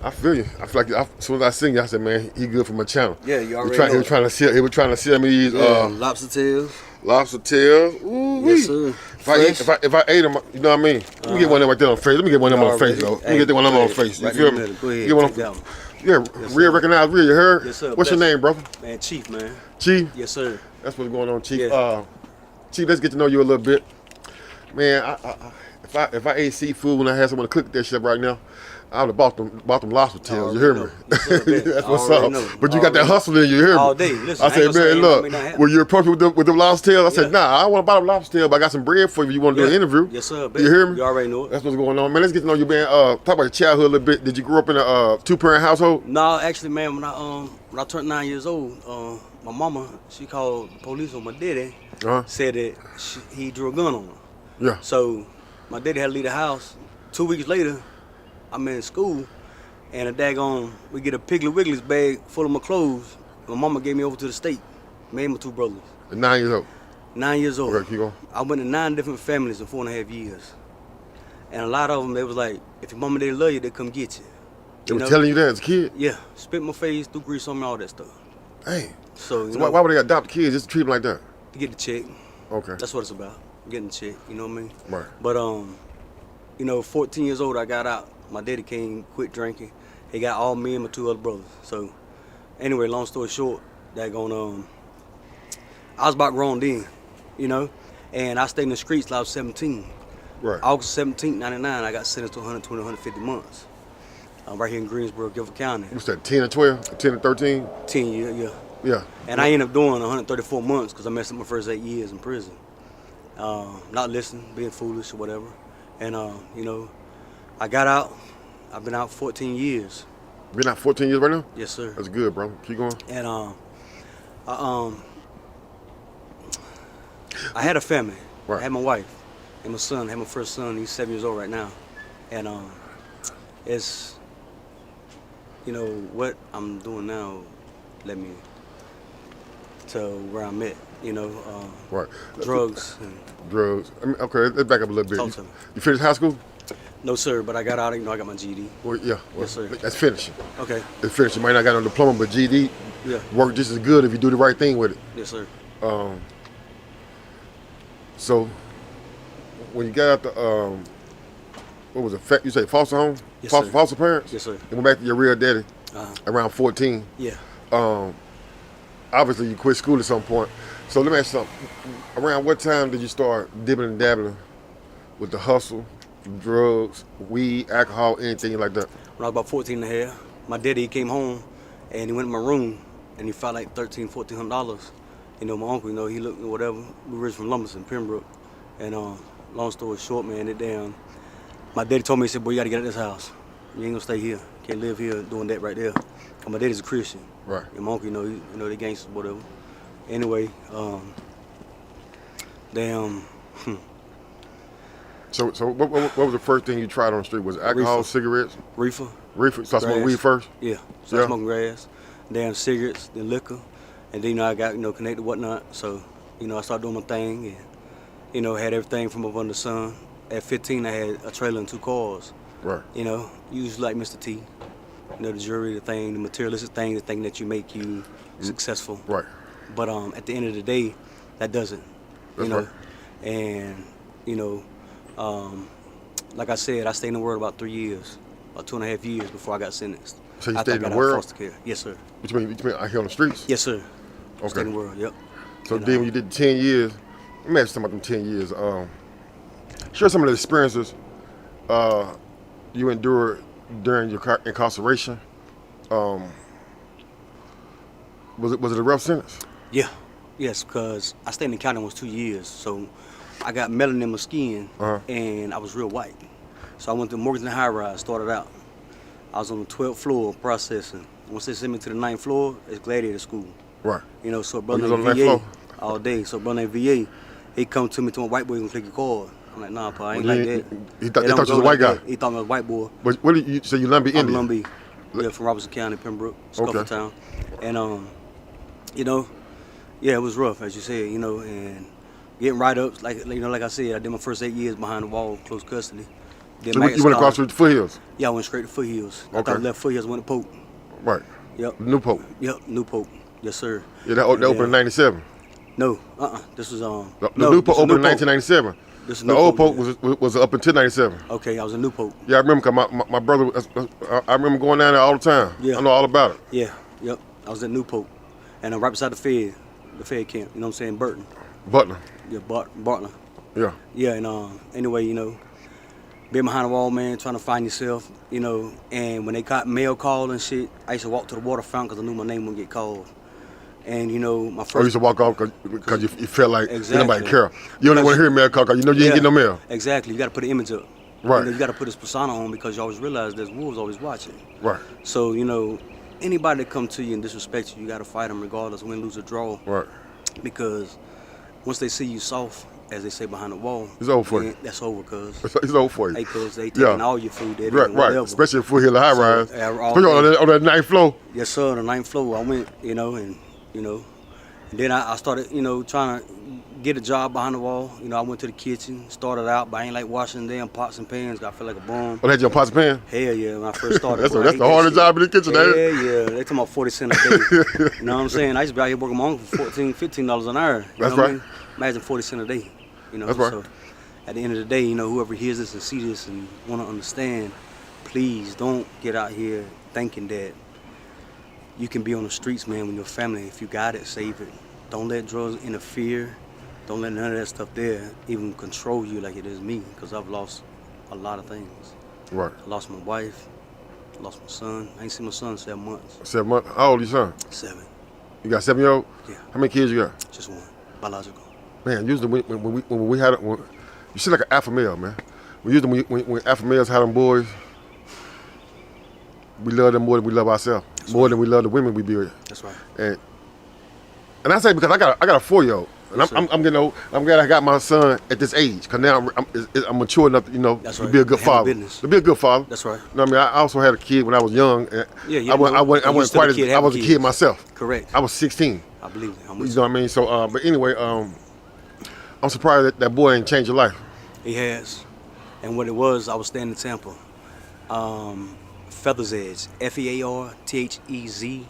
I feel you. I feel like as soon as I seen you, I said, man, he good for my channel. Yeah, you already He was trying to sell me these lobster tails. lobster tails. Ooh, Yes, sir. If I ate them, you know what I mean? Let me get one of them right there on face. Let me get one of them on face, though. Let me get one of them on face. You feel me? Go ahead, get one take that one. Yeah, Yes, real sir. recognize real. You heard? Yes, sir. What's your name, brother? Man, Chief, man. Chief. Yes, sir. That's what's going on, Chief. Yeah. Chief, let's get to know you a little bit, man. If I ate seafood when I had someone to cook that shit right now, I would have bought them lobster tails. You hear me? Yes, sir, That's what's already up. know. But you got that hustle in you. You hear me? All day. Listen, I said, man, look, when you approach me with them lobster tails, I said, nah, I don't want to buy them lobster tails, but I got some bread for you. You want to do an interview? Yes, sir. You hear me? You already know it. That's what's going on, man. Let's get to know you, man. Talk about your childhood a little bit. Did you grow up in a two-parent household? No, actually, man, when I turned 9 years old, my mama, she called the police on my daddy, said that he drew a gun on her. Yeah. So my daddy had to leave the house. 2 weeks later, I'm in school, and we get a Piggly Wiggly's bag full of my clothes. My mama gave me over to the state, me and my two brothers. At 9 years old? 9 years old. Okay, keep going. I went to 9 different families in 4.5 years. And a lot of them, they was like, if your mama didn't love you, they come get you. They were telling you that as a kid? Yeah, spit my face, threw grease on me, all that stuff. Hey. So why would they adopt kids just to treat them like that? To get the check. Okay. That's what it's about, getting the check, you know what I mean? Right. But, 14 years old, I got out. My daddy came, quit drinking. He got all me and my two other brothers. So, anyway, long story short, I was about grown then, you know? And I stayed in the streets till I was 17. Right. August 17, 99, I got sentenced to 120, 150 months. Right here in Greensboro, Guilford County. What's that, 10 or 12? 10 or 13? 10 years, yeah. Yeah. And I ended up doing 134 months because I messed up my first 8 years in prison. Not listening, being foolish or whatever. And, I got out. I've been out 14 years. Been out 14 years right now? Yes, sir. That's good, bro. Keep going. And I had a family. Right. I had my wife and my son. I had my first son. He's 7 years old right now. And it's, what I'm doing now let me to where I'm at, right. Drugs. Drugs. Okay, let's back up a little bit. Talk to me. You finished high school? No, sir, but I got out, I got my GED. Well, yeah. Well, Yes, sir. That's finishing. Okay. It's finishing. You might not got no diploma, but GED work just as good if you do the right thing with it. Yes, sir. So, when you got out the, what was it, you say foster home? Yes, sir. Foster parents? Yes, sir. And went back to your real daddy around 14. Yeah. Obviously, you quit school at some point. So let me ask you something. Around what time did you start dibbling and dabbling with the hustle, drugs, weed, alcohol, anything like that? When I was about 14 and a half, my daddy, he came home and he went in my room and he found like $1,300, $1,400. My uncle, he looked, whatever. We were from Lumberton, Pembroke. And long story short, man, my daddy told me, he said, boy, you gotta get out of this house. You ain't gonna stay here. Can't live here doing that right there. And my daddy's a Christian. Right. And my uncle, they gangsters, whatever. Anyway, So what was the first thing you tried on the street? Was it alcohol, Reefer. cigarettes? Reefer. So I smoked weed first? Yeah. Started smoking grass, cigarettes, then liquor. And then, I got, connected whatnot. So, I started doing my thing and, had everything from up under the sun. At 15, I had a trailer and 2 cars. Right. Usually like Mr. T. The jewelry, the materialistic thing, the thing that you make you successful. Right. But at the end of the day, that doesn't. That's right. And, like I said, I stayed in the world about 3 years, about 2.5 years before I got sentenced. So you After stayed I in got the out of world? foster care. Yes, sir. What you mean out here on the streets? Yes, sir. Okay. Stayed in the world, yep. So then when you did 10 years, let me ask you something about them 10 years. Share some of the experiences you endured during your incarceration. Was it a rough sentence? Yeah. Yes, because I stayed in the county almost 2 years, so I got melanin in my skin, and I was real white. So I went to Morganton High Rise, started out. I was on the 12th floor processing. Once they sent me to the 9th floor, it's gladiator school. Right. So a brother on the named 9th VA floor? all day. So a brother named VA, he come to me to my white boy and click your card. I'm like, nah, pa, I ain't like that. He thought you was a white guy? He thought I was a white boy. But what did you say? You Lumbee Indian? I'm Lumbee. Yeah, from Robertson County, Pembroke, Scuffletown. And it was rough, as you said, and getting write-ups, like I said, I did my first 8 years behind the wall, close custody. Then So magnet you went across scholars. the foothills? Yeah, I went straight to Foothills. I Okay. thought I left Foothills, went to Pope. Right. Yep. New Pope. Yep, New Pope. Yes, sir. Yeah, that And opened in then- '97. No, This was The no, new this Pope was opened in New Pope. 1997. This is The New old Pope, Pope was up until '97. Okay, I was a New Pope. Yeah, I remember. Cause my brother, I remember going down there all the time. Yeah. I know all about it. Yeah, yep. I was at New Pope, and I'm right beside the Fed camp. You know what I'm saying, Burton. Butler. Yeah, Bartler. Yeah. Yeah, and anyway, being behind the wall, man, trying to find yourself, and when they got mail call and shit, I used to walk to the water fountain because I knew my name wouldn't get called. And my Or you first. used to walk off because you felt like Exactly. nobody care. You don't want to hear mail call because you know you ain't getting no mail. Exactly. You got to put an image up. Right. You got to put this persona on because you always realize there's wolves always watching. Right. So anybody that come to you and disrespect you, you got to fight them regardless, win, lose, or draw. Right. Because once they see you soft, as they say behind the wall, It's over for you. then that's over, cuz. It's over for you. Hey, cuz they taking all your food, they Right, taking right. whatever. Especially if foothill high rise. all Especially on that ninth floor. Yes, sir. On the ninth floor, I went, and then I started, trying to get a job behind the wall. I went to the kitchen, started out, but I ain't like washing damn pots and pans. I feel like a bum. Oh, they had your pots and pan? Hell yeah, when I first started. That's bro, I that's hate the that hardest shit. job in the kitchen, ain't it? Yeah. They talking about 40 cents a day. You know what I'm saying? I used to be out here working my uncle for $14, $15 an hour. You That's know what right. I mean? Imagine 40 cents a day. That's right. So at the end of the day, whoever hears this and see this and want to understand, please don't get out here thinking that you can be on the streets, man, with your family. If you got it, save it. Don't let drugs interfere. Don't let none of that stuff there even control you like it is me, because I've lost a lot of things. Right. I lost my wife. I lost my son. I ain't seen my son in 7 months. 7 months. How old is your son? 7. You got 7-year-old? Yeah. How many kids you got? Just one. Biological. Man, usually when we had it, you seem like an alpha male, man. When alpha males had them boys, we love them more than we love ourselves. More than we love the women we be with. That's right. And I say because I got a 4-year-old, and Yes, I'm getting old. I'm glad I got my son at this age, because now I'm mature enough, That's to right. be a good Handle father. business. To be a good father. That's right. You know what I mean? I also had a kid when I was young. And Yeah, you I wasn't you still quite a as kid I having was a kids. kid myself. Correct. I was 16. I believe it. I'm You with know what I mean? So, but anyway, I'm surprised that boy ain't changed your life. He has. And what it was, I was staying in Tampa. Feathers Edge. FEARTHEZEDGE.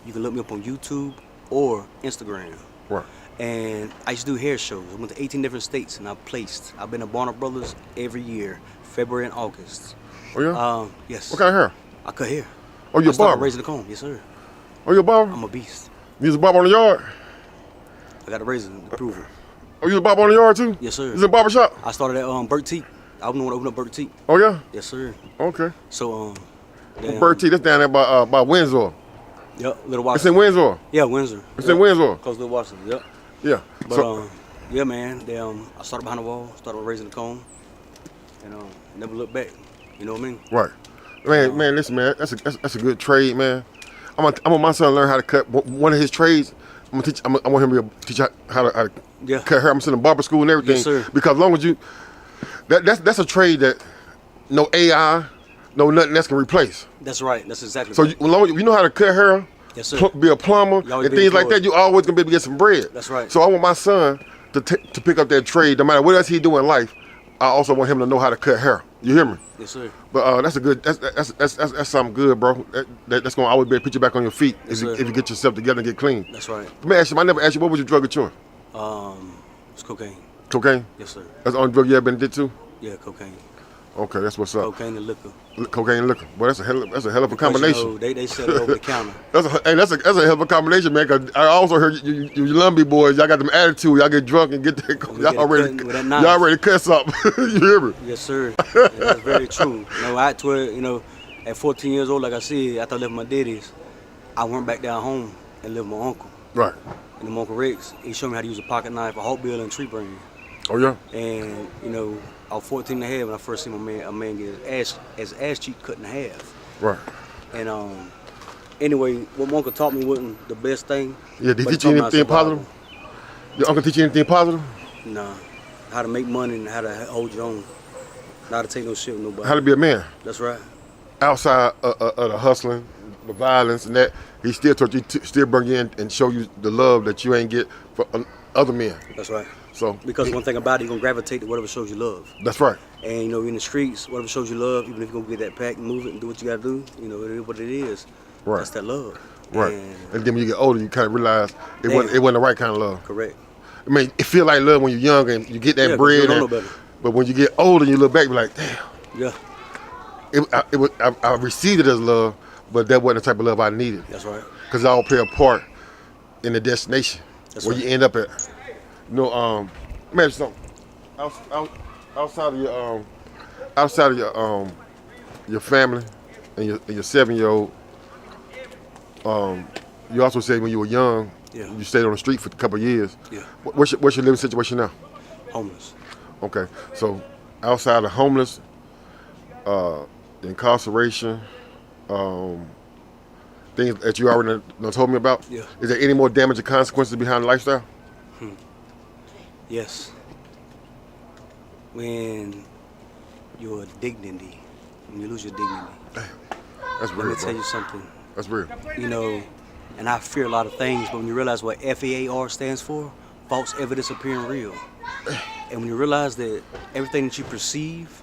You can look me up on YouTube or Instagram. Right. And I used to do hair shows. I went to 18 different states and I've been to Barner Brothers every year, February and August. Oh yeah. Yes. What kind of hair? I cut hair. Oh, you're I a started barber. raising the comb. Yes, sir. Oh, you're a barber. I'm a beast. You was a barber on the yard. I got a razor to prove it. Oh, you was a barber on the yard too? Yes, sir. You was in a barber shop? I started at Burt Teak. I was the one to open up Burt Teak. Oh yeah. Yes, sir. Okay. So Bird T, that's down there by Windsor. Yep, Little It's Washington. in Windsor. Yeah, Windsor. It's in Windsor. Close to Little Washington. Yep. Yeah. But So, yeah, man. I started behind the wall. Started raising the comb, and never looked back. You know what I mean? right. Man, listen, man. That's a good trade, man. I want my son to learn how to cut one of his trades. I'm gonna teach. I want him to teach how to Yeah. cut hair. I'm sending barber school and everything. Yes, sir. Because as long as you, that's a trade that no AI, no nothing else can replace. That's right. That's exactly. So right. as long as you know how to cut hair, Yes, sir. be a plumber You always and be things like employed. that, you always gonna be able to get some bread. That's right. So I want my son to pick up that trade, no matter what else he do in life. I also want him to know how to cut hair. You hear me? Yes, sir. But that's something good, bro. That's gonna always be able to put you back on your feet Yes, if sir. you get yourself together and get clean. That's right. Let me ask you. I never asked you, what was your drug of choice? It's cocaine. Cocaine. Yes, sir. That's the only drug you ever been addicted to. Yeah, cocaine. Okay, that's what's up. Cocaine and liquor. Cocaine and liquor. Boy, that's a hell of a Because, combination. they sell it over the counter. That's a hell of a combination, man. 'Cause I also heard you Lumbee boys, y'all got them attitude. Y'all get drunk and get that. We get it cutting with that knife. Y'all ready to cut something. You hear me? Yes, sir. Yeah, that's very true. At 14 years old, like I said, after I left my daddy's, I went back down home and lived with my uncle. Right. And my Uncle Rex, he showed me how to use a pocket knife, a hawk bill, and tree brain. Oh yeah. And, I was 14 and a half when I first seen a man get his ass cheek cut in half. Right. And anyway, what my uncle taught me wasn't the best thing. Yeah. Did but he teach you taught me how to anything survive. positive? Your uncle teach you anything positive? Nah. How to make money and how to hold your own. Not to take no shit with nobody. How to be a man That's right. outside of the hustling, the violence, and that. He still taught you, still bring you in and show you the love that you ain't get for other men. That's right. So Because one thing about it, you're going to gravitate to whatever shows you love. that's right. And you know, in the streets, whatever shows you love, even if you're gonna get that pack, move it and do what you gotta do. You know, it is what it is. Right. That's that love. Right. And then when you get older, you kind of realize it wasn't the right kind of love. Correct. I mean, it feel like love when you're young and you get that 'cause bread. you don't know better. But when you get older and you look back, you're like, damn. Yeah. I received it as love, but that wasn't the type of love I needed. That's right. Because it all play a part in the destination where you end up at. You know, imagine something. Outside of your family and your 7-year-old, you also said when you were young, you stayed on the street for a couple of years. Yeah. What's your living situation now? Homeless. Okay, so outside of homeless, incarceration, things that you already told me about. Yeah. Is there any more damage or consequences behind the lifestyle? Yes. When your dignity, when you lose your dignity. That's real. Let me tell you something. That's real. You know, and I fear a lot of things, but when you realize what FAAR stands for, false evidence appearing real. And when you realize that everything that you perceive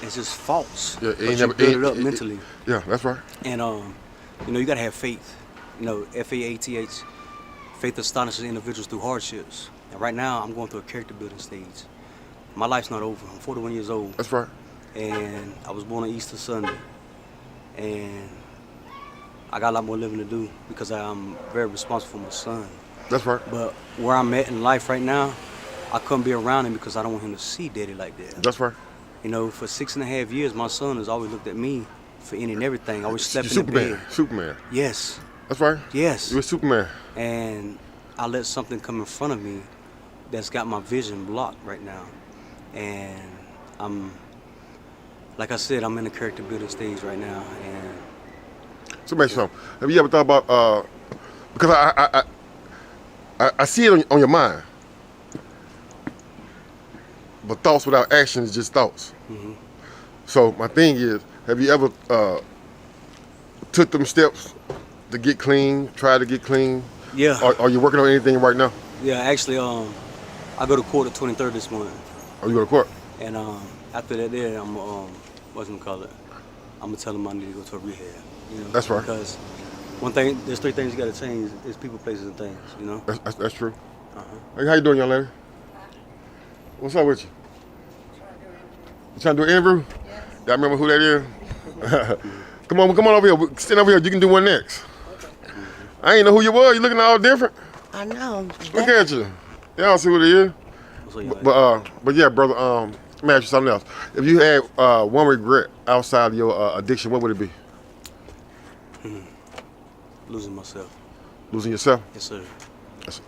is just false, Yeah, but you build it up mentally. Yeah, that's right. And you know, you gotta have faith. You know, FAATH, faith astonishes individuals through hardships. And right now, I'm going through a character building stage. My life's not over. I'm 41 years old. That's right. And I was born on Easter Sunday. And I got a lot more living to do because I'm very responsible for my son. That's right. But where I'm at in life right now, I couldn't be around him because I don't want him to see daddy like that. That's right. You know, for 6.5 years, my son has always looked at me for any and everything. I always slept in the Superman. bed. Superman. Yes. That's right. Yes. You were Superman. And I let something come in front of me that's got my vision blocked right now. And I'm, like I said, I'm in a character building stage right now. And So make something. Have you ever thought about because I see it on your mind, but thoughts without action is just thoughts. So my thing is, have you ever took them steps to get clean, try to get clean? yeah, Are you working on anything right now? yeah. Actually, I go to court the 23rd this month. Are you going to court? And after that, there, I'm what's it call it? I'm gonna tell them I need to go to a rehab. You know, That's right. Because one thing, there's 3 things you gotta change: is people, places, and things. You know. That's true. Hey, how you doing, young lady? What's up with you? You trying to do an interview? Yes. Y'all remember who that is? Come on over here. Stand over here. You can do one next. I ain't know who you were. You looking all different. I know. Look at you. Y'all see what it is. So, you like, But yeah, brother. Let me ask you something else. If you had one regret outside of your addiction, what would it be? losing myself. Losing yourself? Yes, sir.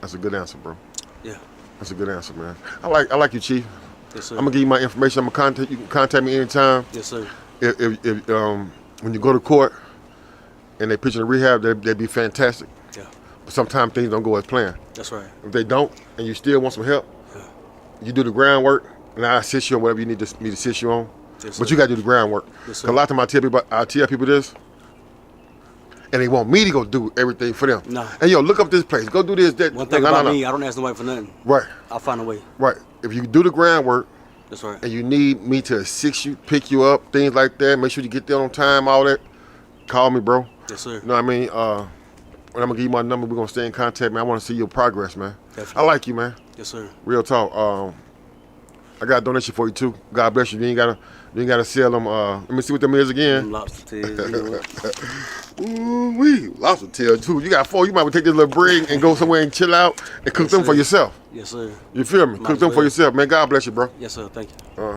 That's a good answer, bro. Yeah. That's a good answer, man. I like you, Chief. Yes, sir. I'm gonna give you my information. I'm gonna contact you. Can contact me anytime. Yes, sir. If when you go to court and they put you in rehab, they'd be fantastic. Yeah. But sometimes things don't go as planned. That's right. If they don't, and you still want some help, you do the groundwork, and I assist you on whatever you need me to assist you on. Yes, But sir. you gotta do the groundwork. Yes, 'Cause sir. a lot of times I tell people this, and they want me to go do everything for them. Nah. Hey, yo, look up this place. Go do this, that. One thing No, about no. me, I don't ask nobody for nothing. Right, I'll find a way. right. If you do the groundwork, That's right. and you need me to assist you, pick you up, things like that, make sure you get there on time, all that, call me, bro. Yes, sir. You know what I mean? When I'm gonna give you my number, we're gonna stay in contact, man. I wanna see your progress, man. Definitely. I like you, man. Yes, sir. Real talk. I got a donation for you too. God bless you. You ain't gotta sell them. Let me see what them is Them again. lobster tails. You know what? Ooh wee, lobster tail too. You got 4. You might take this little break and go somewhere and chill out and cook Yes, them for sir. yourself. Yes, sir. You feel me? Might Cook as them for well. yourself, man. God bless you, bro. Yes, sir. Thank you.